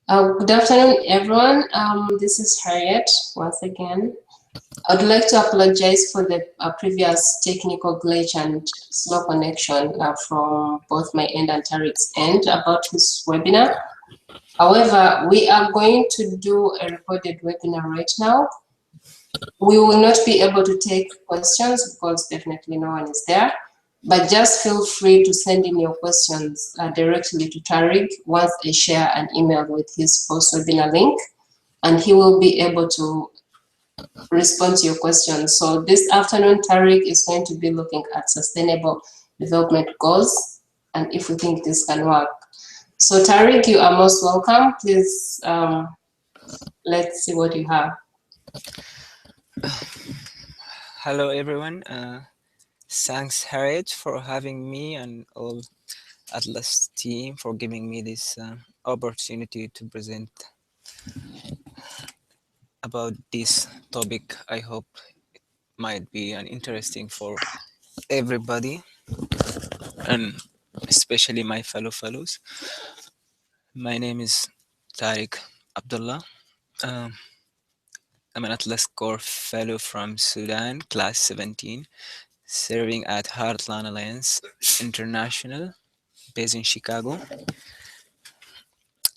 Good afternoon, everyone. This is Harriet once again. I'd like to apologize for the previous technical glitch and slow connection from both my end and Tarik's end about this webinar. However, we are going to do a recorded webinar right now. We will not be able to take questions because definitely no one is there. But just feel free to send in your questions directly to Tarig once I share an email with his post-webinar link, and he will be able to respond to your questions. So this afternoon, Tarig is going to be looking at sustainable development goals, and if we think this can work. So Tarig, you are most welcome. Please, let's see what you have. Hello, everyone. Thanks, Harriet, for having me and all Atlas team for giving me this opportunity to present about this topic. I hope it might be an interesting for everybody and especially my fellows. My name is Tarig Abdullah. I'm an Atlas Core Fellow from Sudan, class 17, serving at Heartland Alliance International, based in Chicago.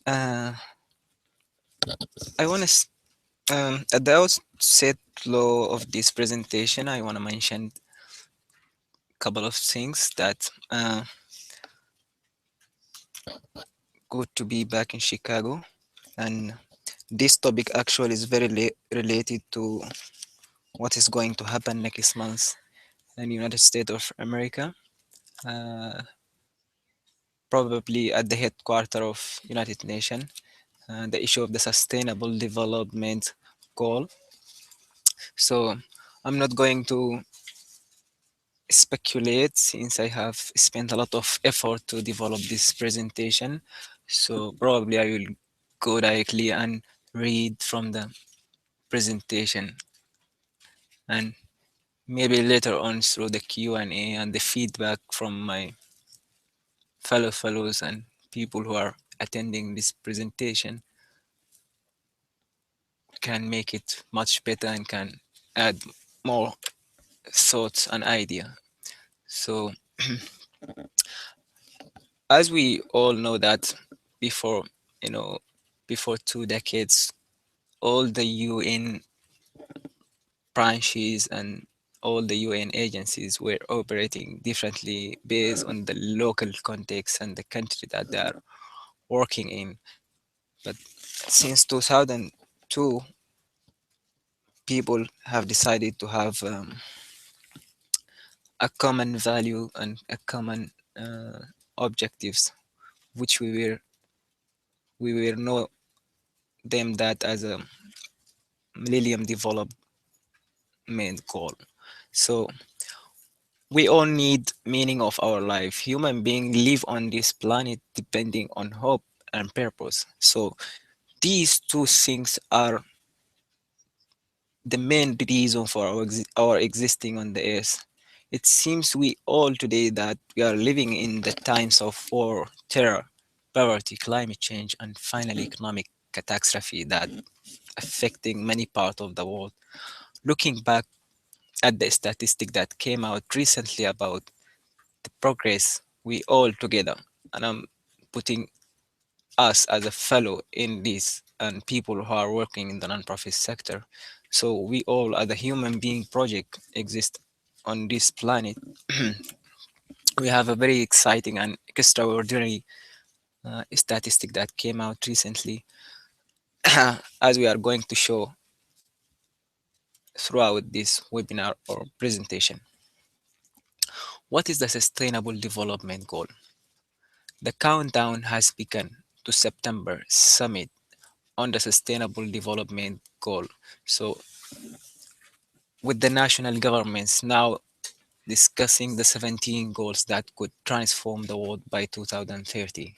I want to, at the outset of this presentation, I want to mention a couple of things that good to be back in Chicago. And this topic actually is very related to what is going to happen next month in the United States of America. Probably at the headquarters of United Nations, the issue of the Sustainable Development Goal. So I'm not going to speculate since I have spent a lot of effort to develop this presentation. So probably I will go directly and read from the presentation, and maybe later on through the Q&A and the feedback from my fellows and people who are attending this presentation can make it much better and can add more thoughts and idea. So as we all know that before, before 2 decades, all the UN branches and all the UN agencies were operating differently based on the local context and the country that they are working in. But since 2002, people have decided to have a common value and a common objectives, which we were know them that as a Millennium Development Goal. So we all need meaning of our life. Human beings live on this planet depending on hope and purpose. So these two things are the main reason for our existing on the earth. It seems we all today that we are living in the times of war, terror, poverty, climate change, and finally economic catastrophe that affecting many parts of the world. Looking back at the statistic that came out recently about the progress we all together, and I'm putting us as a fellow in this and people who are working in the nonprofit sector. So we all as a human being project exist on this planet. We have a very exciting and extraordinary statistic that came out recently as we are going to show throughout this webinar or presentation. What is the Sustainable Development Goal? The countdown has begun to September summit on the Sustainable Development Goal. So with the national governments now discussing the 17 goals that could transform the world by 2030.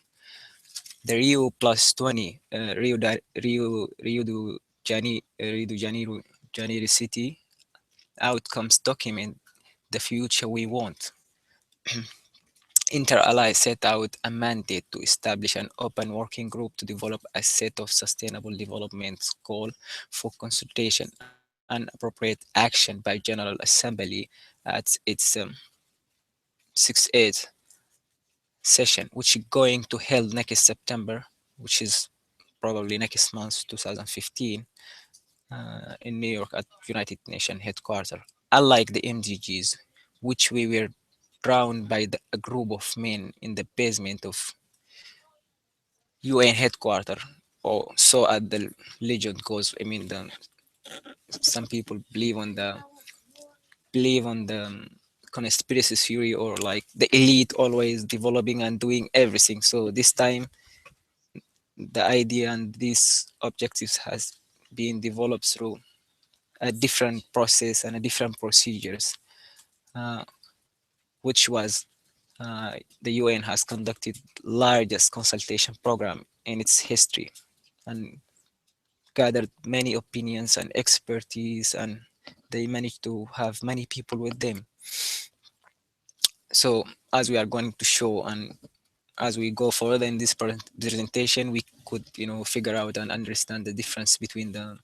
The Rio Plus 20, Rio de Janeiro City outcomes document the future we want. Inter-Ally set out a mandate to establish an open working group to develop a set of sustainable development goals for consultation and appropriate action by General Assembly at its 6th session, which is going to held next September, which is probably next month, 2015, in New York at United Nations headquarters. Unlike the MDGs, which we were drowned by a group of men in the basement of UN headquarters, or so at the legend goes. I mean, some people believe on the conspiracy theory, or like the elite always developing and doing everything. So this time the idea and these objectives has been developed through a different process and a different procedures, uh, which was the UN has conducted largest consultation program in its history and gathered many opinions and expertise, and they managed to have many people with them. So as we are going to show, and as we go further in this presentation, we could figure out and understand the difference between the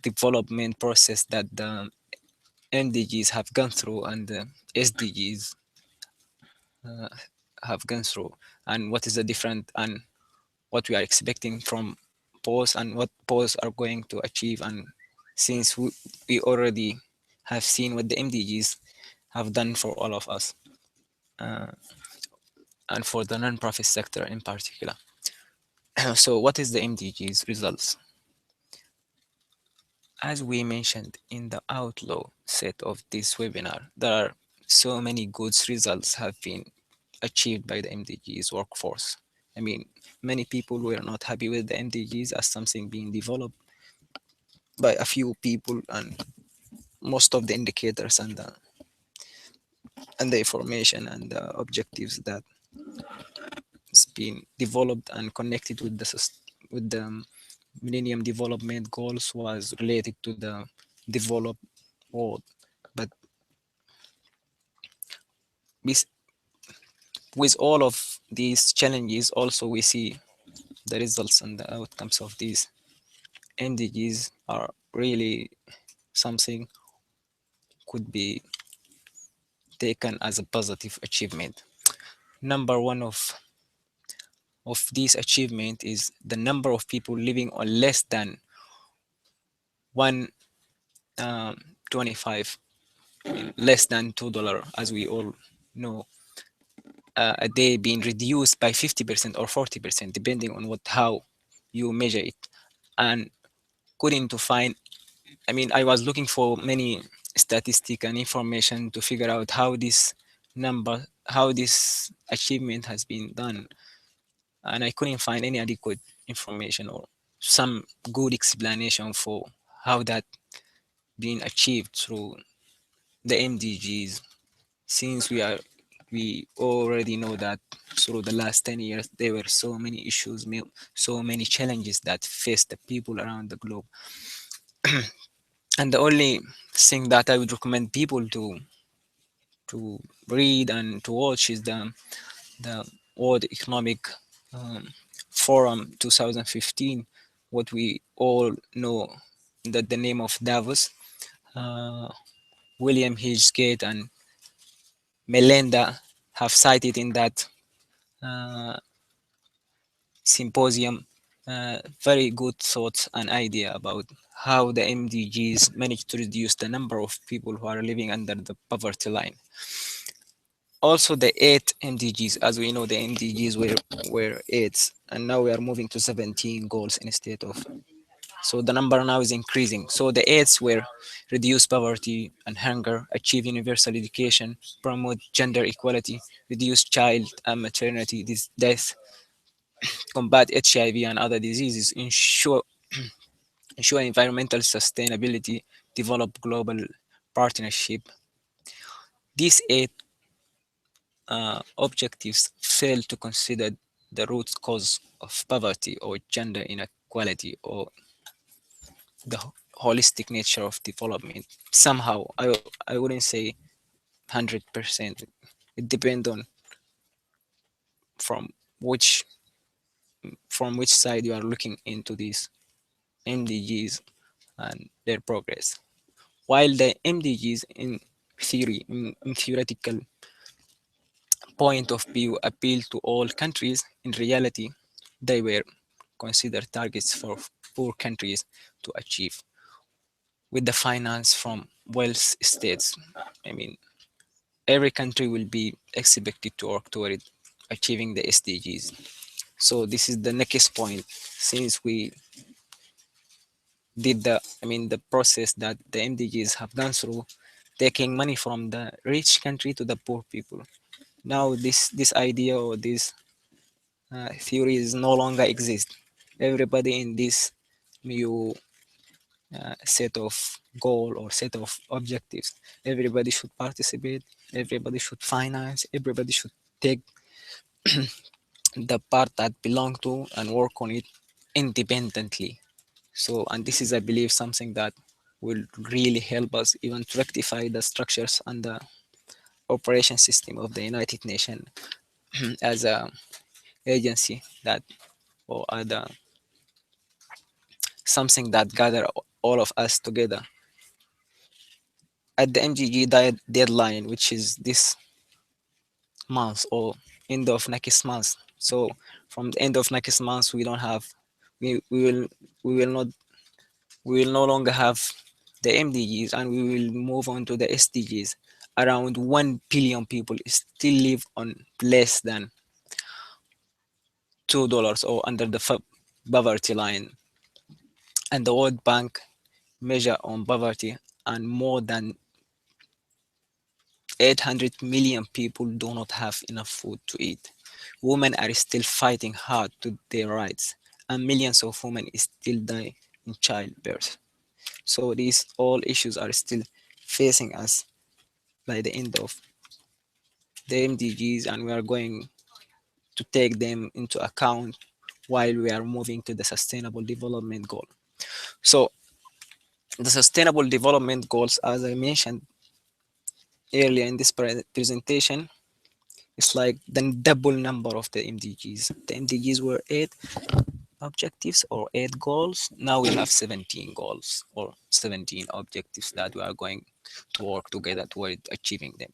development process that the MDGs have gone through and the SDGs uh, have gone through, and what is the different, and what we are expecting from POS, and what POS are going to achieve. And since we already have seen what the MDGs have done for all of us, uh, and for the non-profit sector in particular. So what is the MDGs results? As we mentioned in the outlaw set of this webinar, there are so many good results have been achieved by the MDGs workforce. I mean, many people were not happy with the MDGs as something being developed by a few people, and most of the indicators and the information and the objectives that has been developed and connected with the Millennium Development Goals was related to the developed world. But with, with all of these challenges, also we see the results and the outcomes of these MDGs are really something could be taken as a positive achievement. Number one of this achievement is the number of people living on less than 125, less than $2, as we all know, a day being reduced by 50% or 40%, depending on how you measure it. And couldn't to find, I mean, I was looking for many statistic and information to figure out how this achievement has been done, and I couldn't find any adequate information or some good explanation for how that being achieved through the MDGs, since we already know that through the last 10 years there were so many issues, so many challenges that faced the people around the globe. And the only thing that I would recommend people to read and to watch is the World Economic um, Forum 2015, what we all know that the name of Davos. uh, William H. Gates and Melinda have cited in that uh, symposium very good thoughts and idea about how the MDGs managed to reduce the number of people who are living under the poverty line. Also, the 8 MDGs, as we know, the MDGs were 8, and now we are moving to 17 goals instead of. So the number now is increasing. So the 8s were reduce poverty and hunger, achieve universal education, promote gender equality, reduce child and maternity death, combat HIV and other diseases, ensure environmental sustainability, develop global partnership. These 8 objectives fail to consider the root cause of poverty or gender inequality or the holistic nature of development. Somehow, I wouldn't say 100%, It depends on from which side you are looking into these MDGs and their progress. While the MDGs in theory, in theoretical point of view, appeal to all countries, in reality, they were considered targets for poor countries to achieve with the finance from wealth states. I mean, every country will be expected to work toward achieving the SDGs. So this is the next point. Since we did the process that the MDGs have gone through, taking money from the rich country to the poor people. Now this idea or this theory is no longer exist. Everybody in this new set of goal or set of objectives, everybody should participate, everybody should finance, everybody should take the part that belong to and work on it independently. So, and this is, I believe, something that will really help us even to rectify the structures and the operation system of the United Nations as a agency that or other something that gather all of us together at the MGG deadline, which is this month or end of next month. So from the end of next month, we don't have, we will, we will not, we will no longer have the MDGs, and we will move on to the SDGs. Around 1 billion people still live on less than $2 or under the poverty line, and the World Bank measure on poverty, and more than 800 million people do not have enough food to eat. Women are still fighting hard to their rights, and millions of women still die in childbirth. So these all issues are still facing us by the end of the MDGs, and we are going to take them into account while we are moving to the Sustainable Development Goal. So the Sustainable Development Goals, as I mentioned earlier in this presentation, it's like the double number of the MDGs. The MDGs were 8 objectives or 8 goals. Now we have 17 goals or 17 objectives that we are going to work together toward achieving them.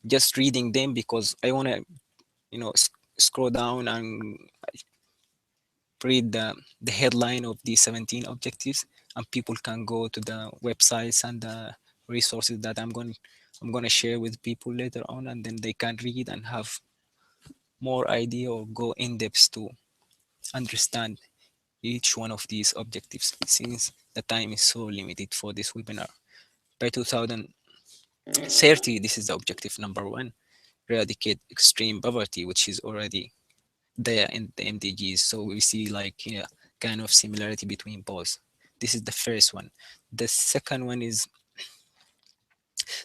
Just reading them because I want to, scroll down and read the headline of the 17 objectives, and people can go to the websites and the resources that I'm going to share with people later on, and then they can read and have more idea or go in depth to understand each one of these objectives, since the time is so limited for this webinar. By 2030, this is the objective number 1, eradicate extreme poverty, which is already there in the MDGs. So we see like kind of similarity between both. This is the first one. The second one is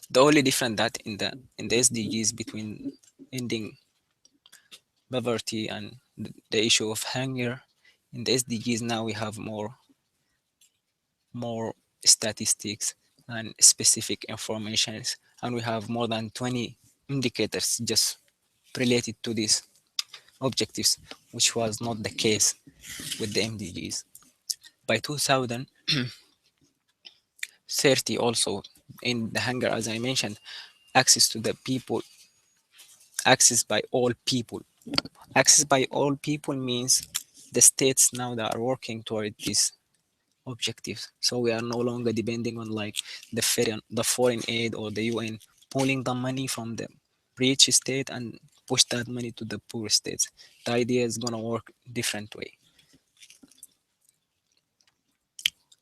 the only difference that in the SDGs between ending poverty and the issue of hunger. In the SDGs now we have more statistics and specific informations, and we have more than 20 indicators just related to these objectives, which was not the case with the MDGs. By 2030 also, in the hunger, as I mentioned, access to the people, access by all people. Access by all people means the states now that are working toward this objectives. So we are no longer depending on like the foreign aid or the UN pulling the money from the rich state and push that money to the poor states. The idea is gonna work different way.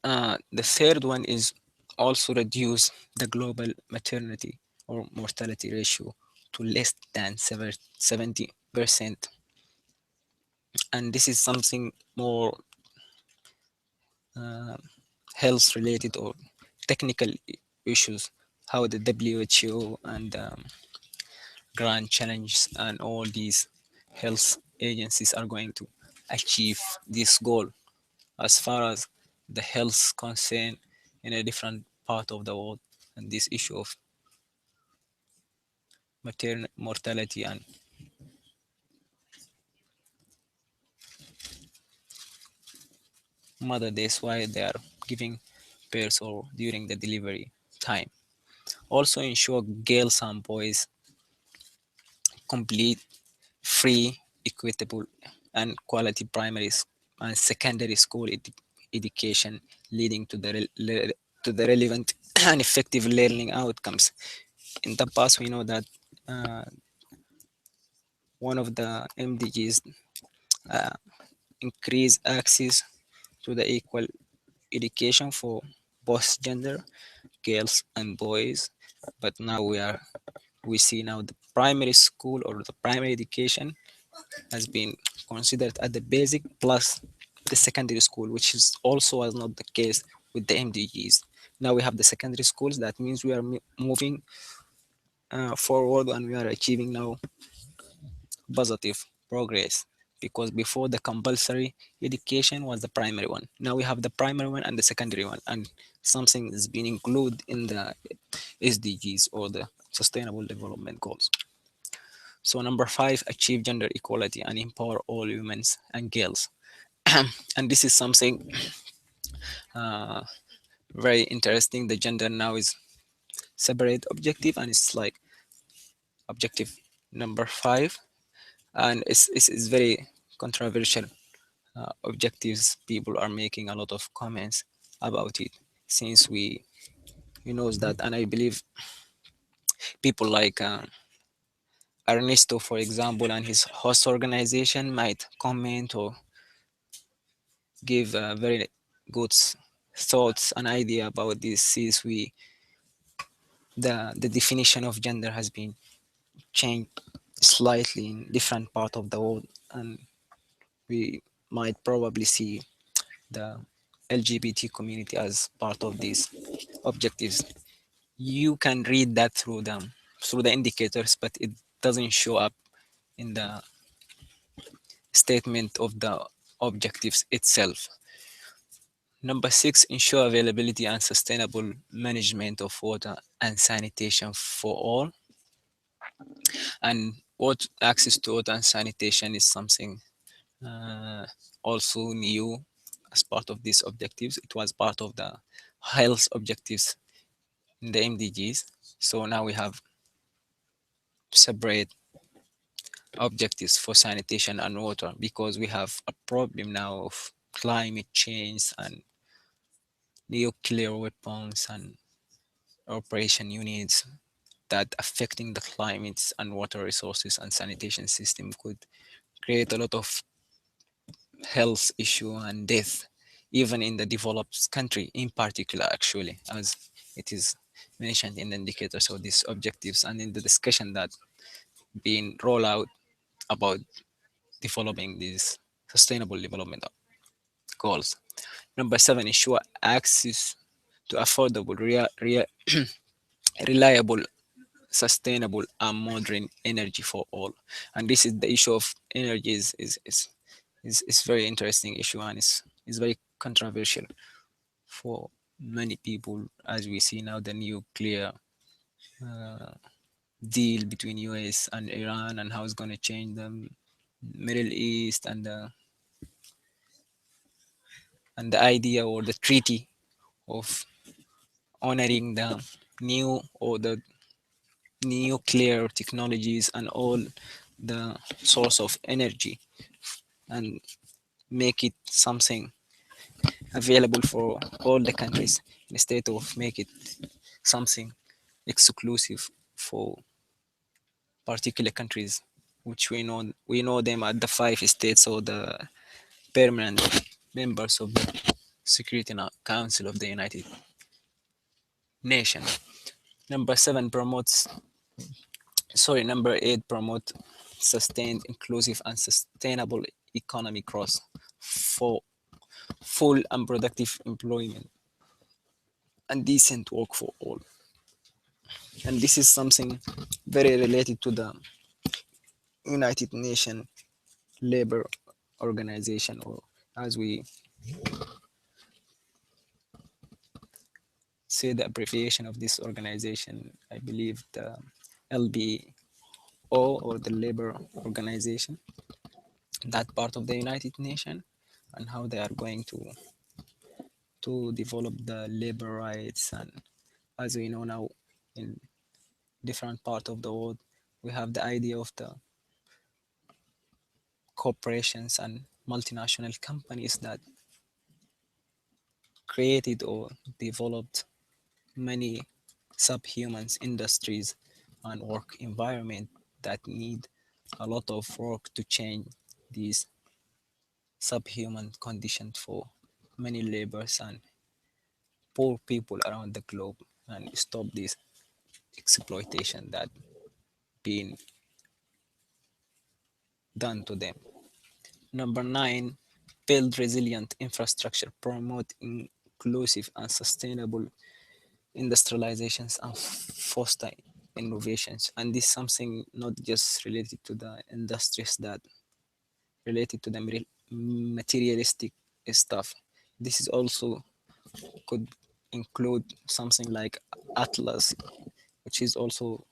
The third one is also reduce the global maternity or mortality ratio to less than 70%. And this is something more uh, health related or technical issues, how the WHO and grand challenges and all these health agencies are going to achieve this goal as far as the health concern in a different part of the world, and this issue of maternal mortality and mother days while they are giving birth or during the delivery time. Also ensure girls and boys complete free, equitable, and quality primary and secondary school education, leading to the relevant and effective learning outcomes. In the past, we know that uh, one of the MDGs uh, increase access to the equal education for both gender, girls and boys. But now we see now the primary school or the primary education has been considered at the basic plus the secondary school, which is also was not the case with the MDGs. Now we have the secondary schools. That means we are moving forward and we are achieving now positive progress, because before the compulsory education was the primary one. Now we have the primary one and the secondary one, and something is being included in the SDGs or the Sustainable Development Goals. So number 5, achieve gender equality and empower all women and girls. And this is something uh, very interesting. The gender now is separate objective, and it's like objective number 5, and it's very controversial objectives. People are making a lot of comments about it, since we knows that, and I believe people like Ernesto, for example, and his host organization might comment or give very good thoughts and idea about this, since the definition of gender has been changed slightly in different part of the world, and we might probably see the LGBT community as part of these objectives. You can read that through the indicators, but it doesn't show up in the statement of the objectives itself. Number 6, ensure availability and sustainable management of water and sanitation for all. And what access to water and sanitation is something uh, also new as part of these objectives. It was part of the health objectives in the MDGs. So now we have separate objectives for sanitation and water, because we have a problem now of climate change and nuclear weapons and operation units that affecting the climates and water resources and sanitation system could create a lot of health issue and death, even in the developed country in particular, actually, as it is mentioned in the indicators of these objectives and in the discussion that being rolled out about developing these sustainable development goals. Number 7, ensure access to affordable, reliable, sustainable, and modern energy for all. And this is the issue of energy is very interesting issue, and is very controversial for many people, as we see now the nuclear uh, deal between US and Iran, and how it's going to change the Middle East, and the idea or the treaty of honoring the new or the nuclear technologies and all the source of energy, and make it something available for all the countries, instead of make it something exclusive for particular countries, which we know them at the 5 states or the permanent members of the Security Council of the United Nations. Number 8 promote sustained, inclusive, and sustainable economic growth for full and productive employment and decent work for all. And this is something very related to the United Nations Labor Organization, or as we say the abbreviation of this organization, I believe the LB, ILO, or the labor organization, that part of the United Nations, and how they are going to develop the labor rights. And as we know now, in different part of the world, we have the idea of the corporations and multinational companies that created or developed many subhumans industries and work environment that need a lot of work to change these subhuman conditions for many laborers and poor people around the globe, and stop this exploitation that being done to them. Number 9, build resilient infrastructure, promote inclusive and sustainable industrializations, and foster innovations. And this is something not just related to the industries that related to the materialistic stuff. This is also could include something like Atlas, which is also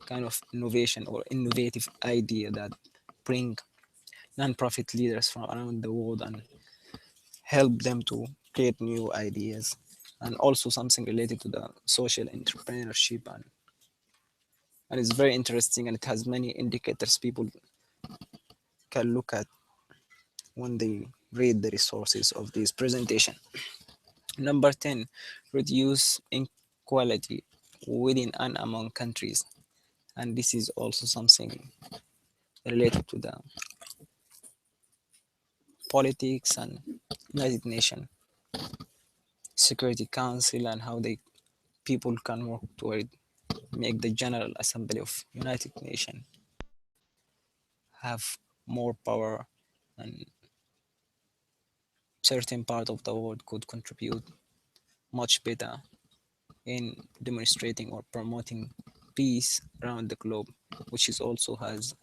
kind of innovation or innovative idea that bring non-profit leaders from around the world and help them to create new ideas, and also something related to the social entrepreneurship. And it's very interesting, and it has many indicators people can look at when they read the resources of this presentation. Number 10, reduce inequality within and among countries. And this is also something related to the politics and United Nations Security Council, and how they people can work toward make the General Assembly of United Nations have more power, and certain part of the world could contribute much better in demonstrating or promoting peace around the globe, which is also has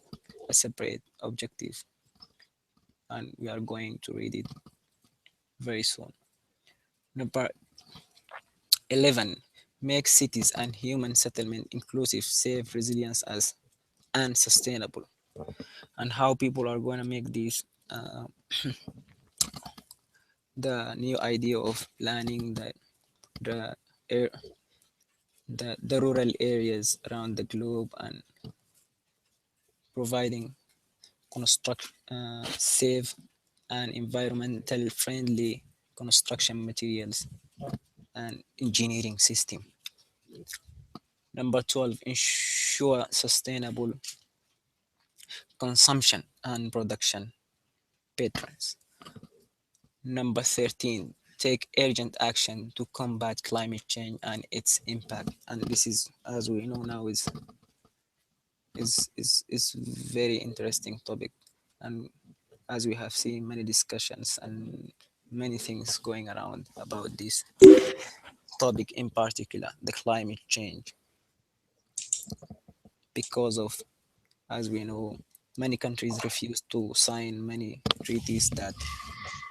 a separate objective, and we are going to read it very soon. Number 11, make cities and human settlement inclusive, safe, resilient, as and sustainable. And how people are going to make this the new idea of planning the air the rural areas around the globe, and providing safe and environmental friendly construction materials and engineering system. Number 12, ensure sustainable consumption and production patterns. Number 13, take urgent action to combat climate change and its impact. And this is, as we know now, is very interesting topic. And as we have seen many discussions and many things going around about this topic, in particular the climate change, because of, as we know, many countries refuse to sign many treaties that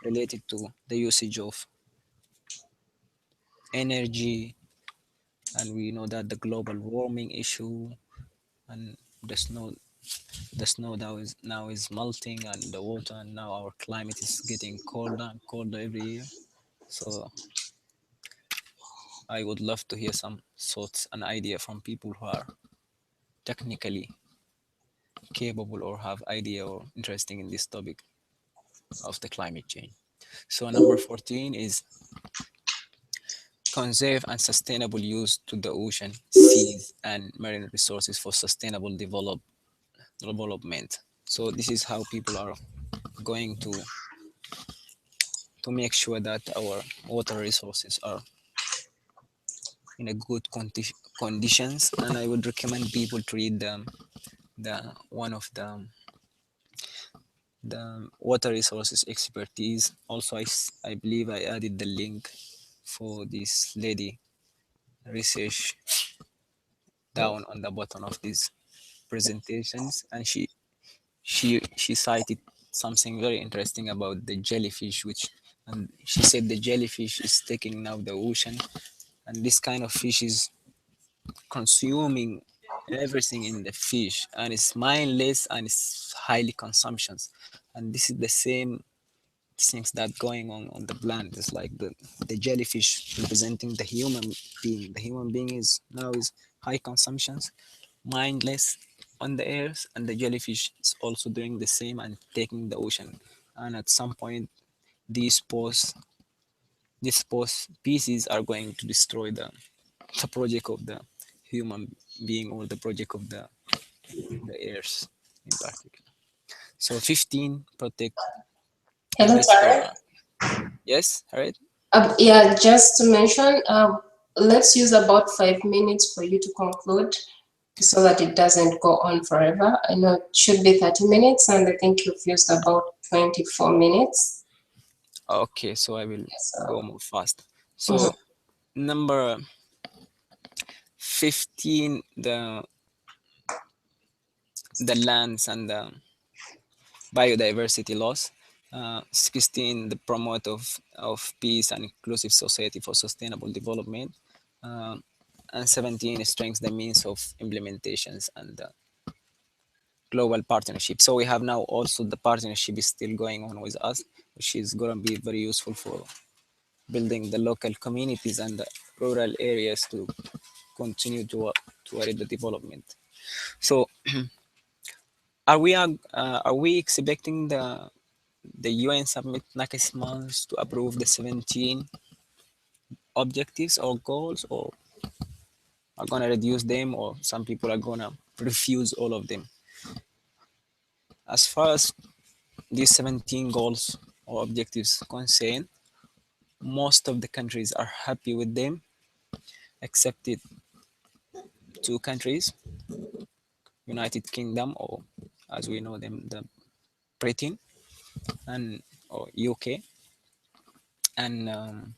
related to the usage of energy. And we know that the global warming issue, and the snow now is melting, and the water, and now our climate is getting colder and colder every year. So I would love to hear some thoughts and idea from people who are technically capable or have idea or interesting in this topic of the climate change. So number 14 is conserve and sustainable use to the ocean, seas, and marine resources for sustainable development. So this is how people are going to make sure that our water resources are in a good conditions. And I would recommend people to read the one of the water resources expertise. Also, I believe I added the link for this lady research down on the bottom of these presentations, and she cited something very interesting about the jellyfish, which, and she said the jellyfish is taking now the ocean, and this kind of fish is consuming everything in the fish, and it's mindless and it's highly consumptions. And this is the same things that going on the plant. It's like the jellyfish representing the human being. The human being is now is high consumptions, mindless on the earth, and the jellyfish is also doing the same and taking the ocean. And at some point, these post species are going to destroy the project of the human being, or the project of the earth in particular. So 15, protect the Hello, best for Tarek. yes, right? Yeah, just to mention, let's use about 5 minutes for you to conclude so that it doesn't go on forever. I know it should be 30 minutes, and I think you've used about 24 minutes. Okay, so I will go So, more fast. mhm. So number 15, the lands and the biodiversity loss. 16, the promote of peace and inclusive society for sustainable development. Um, and 17, strengthens the means of implementations and global partnership. So we have now also the partnership is still going on with us, which is going to be very useful for building the local communities and the rural areas to continue toward the development. So are we expecting the UN submit next month to approve the 17 objectives or goals, or are gonna reduce them, or some people are gonna refuse all of them? As far as these 17 goals or objectives concerned, most of the countries are happy with them, except it two countries, United Kingdom, or as we know them, the Britain and or UK, and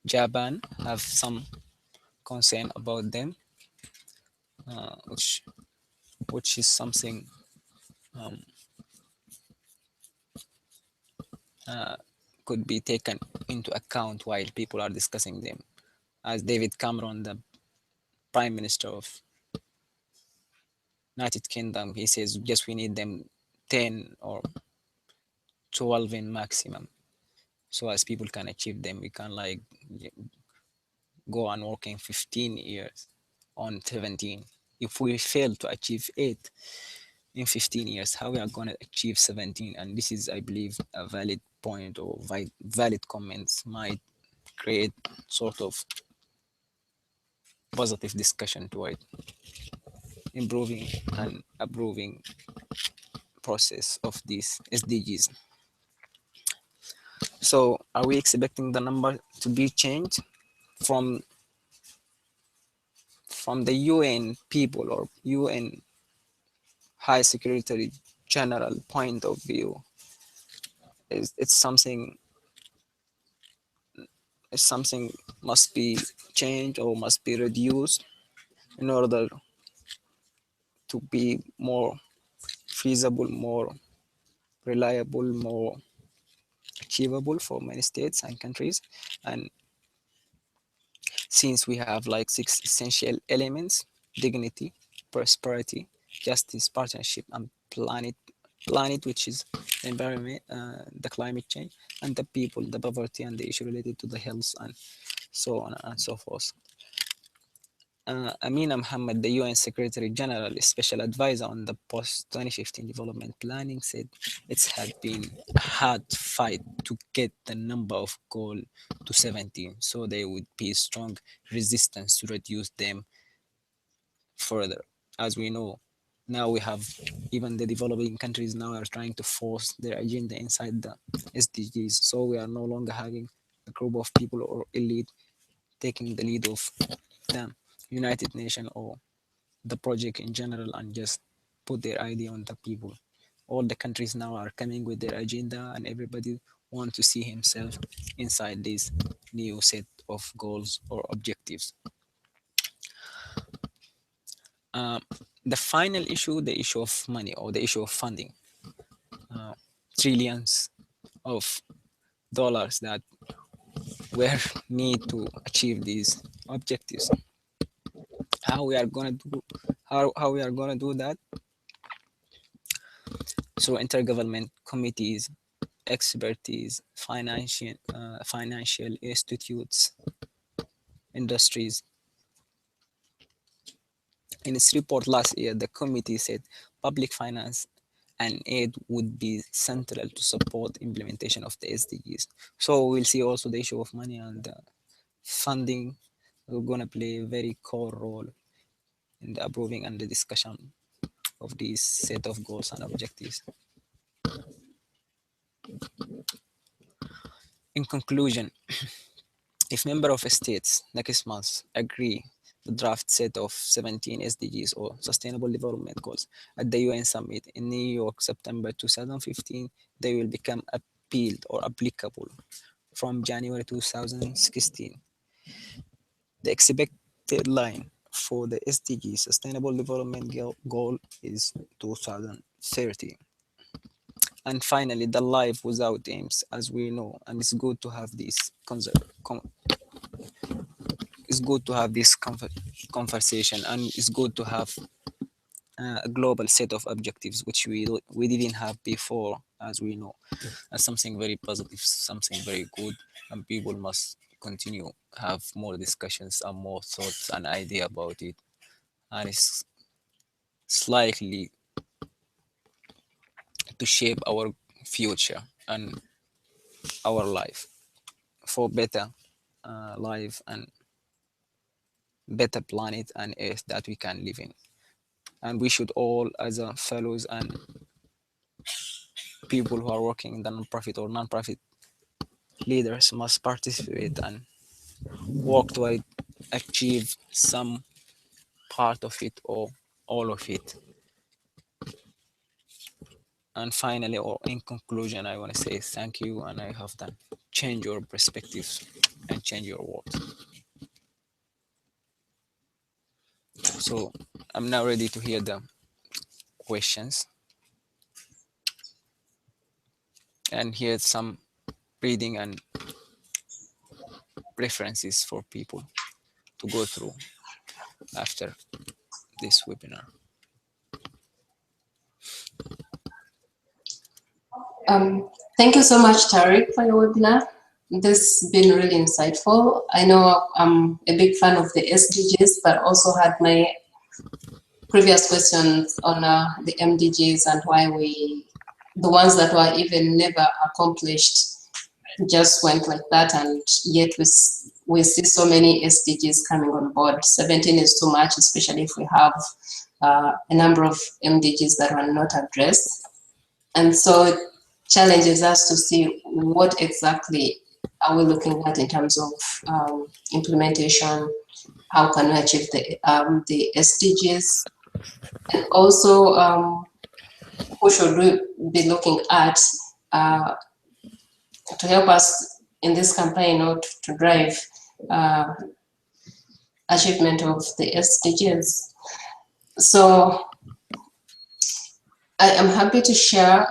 Japan have some concern about them, which is something um, uh, could be taken into account while people are discussing them. As David Cameron, the Prime Minister of United Kingdom, he says, yes, we need them 10 or 12 in maximum, so as people can achieve them. We can like go on working 15 years on 17. If we fail to achieve 8 in 15 years, how we are going to achieve 17? And this is, I believe, a valid point, or valid comments might create sort of positive discussion toward improving and approving process of these SDGs. So are we expecting the number to be changed from the UN people or UN High Secretary General point of view? Is it's something must be changed or must be reduced in order to be more feasible, more reliable, more achievable for many states and countries. And since we have like 6 essential elements: dignity, prosperity, justice, partnership, and planet, which is the environment, the climate change, and the people, the poverty, and the issue related to the health, and so on and so forth. Amina Mohammed, the UN Secretary General, Special Advisor on the post-2015 development planning, said it's had been a hard fight to get the number of goal to 17, so there would be strong resistance to reduce them further. As we know, now we have even the developing countries now are trying to force their agenda inside the SDGs, so we are no longer having a group of people or elite taking the lead of the United Nations or the project in general and just put their idea on the people. All the countries now are coming with their agenda, and everybody wants to see himself inside this new set of goals or objectives. Uh, the final issue, the issue of money or the issue of funding. Trillions of dollars that were need to achieve these objectives. how we are gonna do that. So intergovernment committees, expertise, financial institutes, industries. In its report last year, the committee said public finance and aid would be central to support implementation of the SDGs. So we'll see also the issue of money and funding are going to play a very core role in the approving and the discussion of these set of goals and objectives. In conclusion, if member of states next month agree the draft set of 17 SDGs or Sustainable Development Goals at the UN Summit in New York, September 2015, they will become appealed or applicable from January 2016. The expected deadline for the SDG Sustainable Development Goal is 2030. And finally, the life without aims, as we know, and it's good to have this conversation, and it's good to have a global set of objectives which we didn't have before, as we know. That's something very positive, something very good, and people must continue have more discussions and more thoughts and idea about it, and it's likely to shape our future and our life for better life and better planet and earth that we can live in. And we should all, as fellows and people who are working in the non-profit leaders, must participate and work to achieve some part of it or all of it. And finally, or in conclusion, I want to say thank you, and I hope that change your perspectives and change your world. So I'm now ready to hear the questions. And here's some reading and references for people to go through after this webinar. Thank you so much, Tarig, for your webinar. This has been really insightful. I know I'm a big fan of the SDGs, but also had my previous questions on the MDGs and why the ones that were even never accomplished just went like that, and yet we see so many SDGs coming on board. 17 is too much, especially if we have a number of MDGs that are not addressed. And so it challenges us to see what exactly are we looking at in terms of implementation, how can we achieve the SDGs, and also who should we be looking at to help us in this campaign, or to drive achievement of the SDGs. So I am happy to share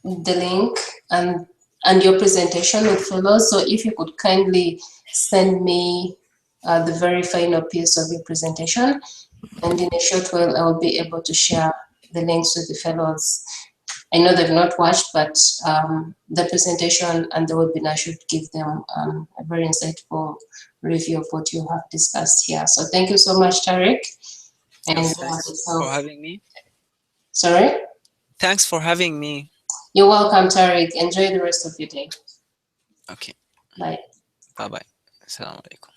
the link and your presentation with fellows. So if you could kindly send me the very final piece of your presentation, and in a short while I will be able to share the links with the fellows. I know they've not watched, but the presentation and the webinar should give them a very insightful review of what you have discussed here. So thank you so much, Tarig. And thanks for having me. Sorry? Thanks for having me. You're welcome, Tarig. Enjoy the rest of your day. Okay. Bye. Bye-bye. Assalamu alaikum.